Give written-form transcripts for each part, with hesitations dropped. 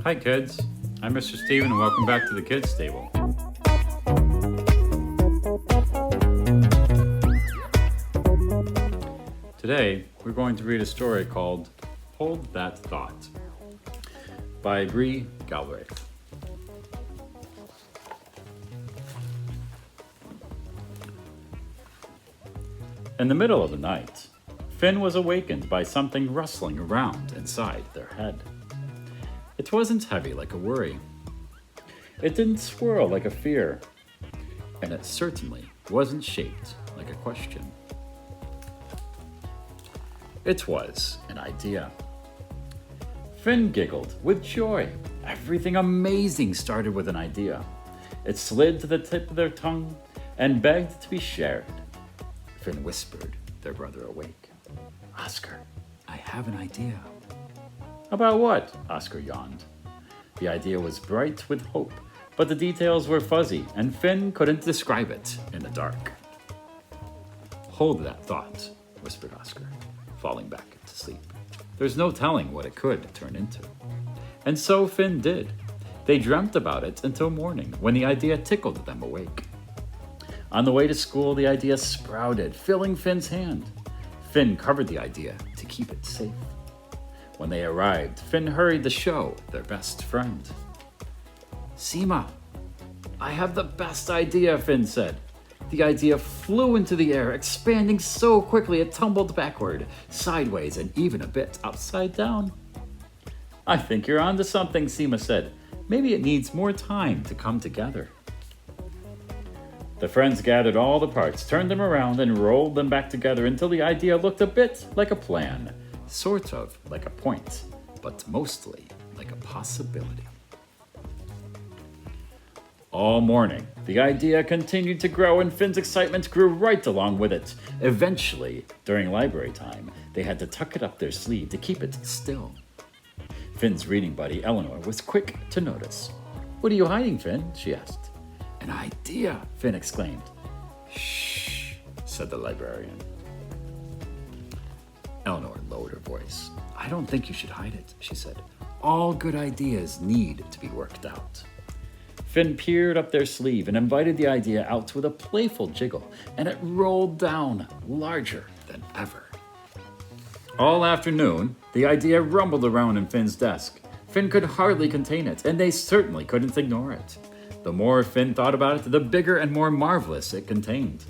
Hi kids, I'm Mr. Steven and welcome back to the Kids Table. Today, we're going to read a story called Hold That Thought by Bree Galbraith. In the middle of the night, Finn was awakened by something rustling around inside their head. It wasn't heavy like a worry. It didn't swirl like a fear. And it certainly wasn't shaped like a question. It was an idea. Finn giggled with joy. Everything amazing started with an idea. It slid to the tip of their tongue and begged to be shared. Finn whispered their brother awake. Oscar, I have an idea. About what? Oscar yawned. The idea was bright with hope, but the details were fuzzy, and Finn couldn't describe it in the dark. Hold that thought, whispered Oscar, falling back into sleep. There's no telling what it could turn into. And so Finn did. They dreamt about it until morning, when the idea tickled them awake. On the way to school, the idea sprouted, filling Finn's hand. Finn covered the idea to keep it safe. When they arrived, Finn hurried to show their best friend. Seema, I have the best idea, Finn said. The idea flew into the air, expanding so quickly it tumbled backward, sideways, and even a bit upside down. I think you're onto something, Seema said. Maybe it needs more time to come together. The friends gathered all the parts, turned them around, and rolled them back together until the idea looked a bit like a plan. Sort of like a point, but mostly like a possibility. All morning, the idea continued to grow and Finn's excitement grew right along with it. Eventually, during library time, they had to tuck it up their sleeve to keep it still. Finn's reading buddy, Eleanor, was quick to notice. What are you hiding, Finn? She asked. An idea, Finn exclaimed. Shh, said the librarian. Eleanor lowered her voice. I don't think you should hide it, she said. All good ideas need to be worked out. Finn peered up their sleeve and invited the idea out with a playful jiggle, and it rolled down larger than ever. All afternoon, the idea rumbled around in Finn's desk. Finn could hardly contain it, and they certainly couldn't ignore it. The more Finn thought about it, the bigger and more marvelous it contained.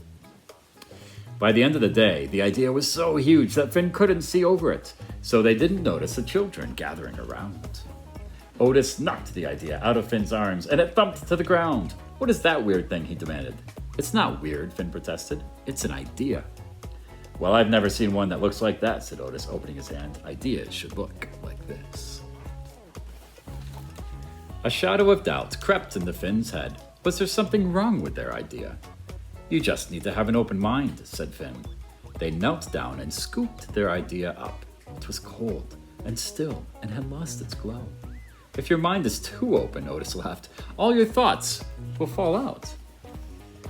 By the end of the day, the idea was so huge that Finn couldn't see over it, so they didn't notice the children gathering around. Otis knocked the idea out of Finn's arms, and it thumped to the ground. What is that weird thing, he demanded. It's not weird, Finn protested. It's an idea. Well, I've never seen one that looks like that, said Otis, opening his hand. Ideas should look like this. A shadow of doubt crept into Finn's head. Was there something wrong with their idea? You just need to have an open mind, said Finn. They knelt down and scooped their idea up. It was cold and still and had lost its glow. If your mind is too open, Otis laughed, all your thoughts will fall out.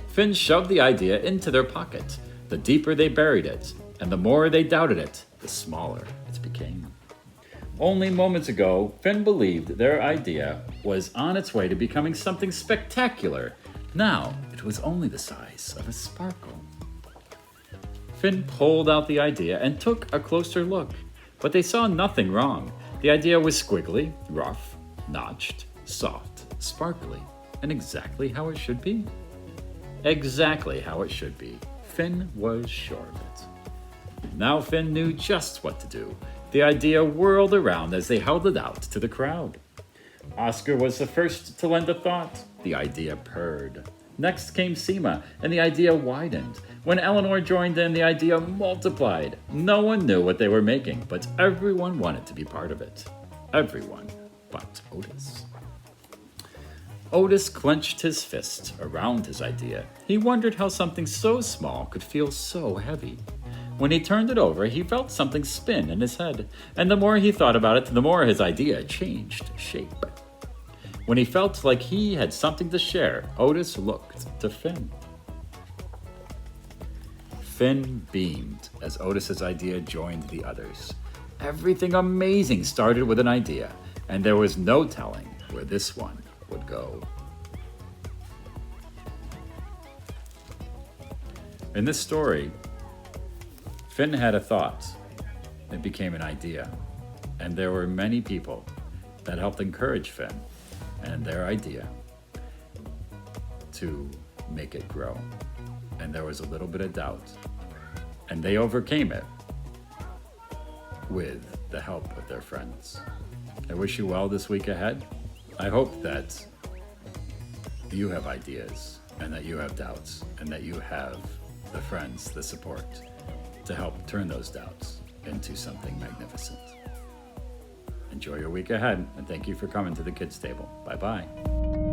Finn shoved the idea into their pocket. The deeper they buried it, and the more they doubted it, the smaller it became. Only moments ago, Finn believed their idea was on its way to becoming something spectacular. Now, it was only the size of a sparkle. Finn pulled out the idea and took a closer look, but they saw nothing wrong. The idea was squiggly, rough, notched, soft, sparkly, and exactly how it should be. Exactly how it should be. Finn was sure of it. Now Finn knew just what to do. The idea whirled around as they held it out to the crowd. Oscar was the first to lend a thought. The idea purred. Next came Seema, and the idea widened. When Eleanor joined in, the idea multiplied. No one knew what they were making, but everyone wanted to be part of it. Everyone but Otis. Otis clenched his fist around his idea. He wondered how something so small could feel so heavy. When he turned it over, he felt something spin in his head, and the more he thought about it, the more his idea changed shape. When he felt like he had something to share, Otis looked to Finn. Finn beamed as Otis's idea joined the others. Everything amazing started with an idea. and there was no telling where this one would go. In this story, Finn had a thought. It became an idea, and there were many people that helped encourage Finn and their idea to make it grow. And there was a little bit of doubt, and they overcame it with the help of their friends. I wish you well this week ahead. I hope that you have ideas and that you have doubts and that you have the friends, the support to help turn those doubts into something magnificent. Enjoy your week ahead, and thank you for coming to the Kids Table. Bye-bye.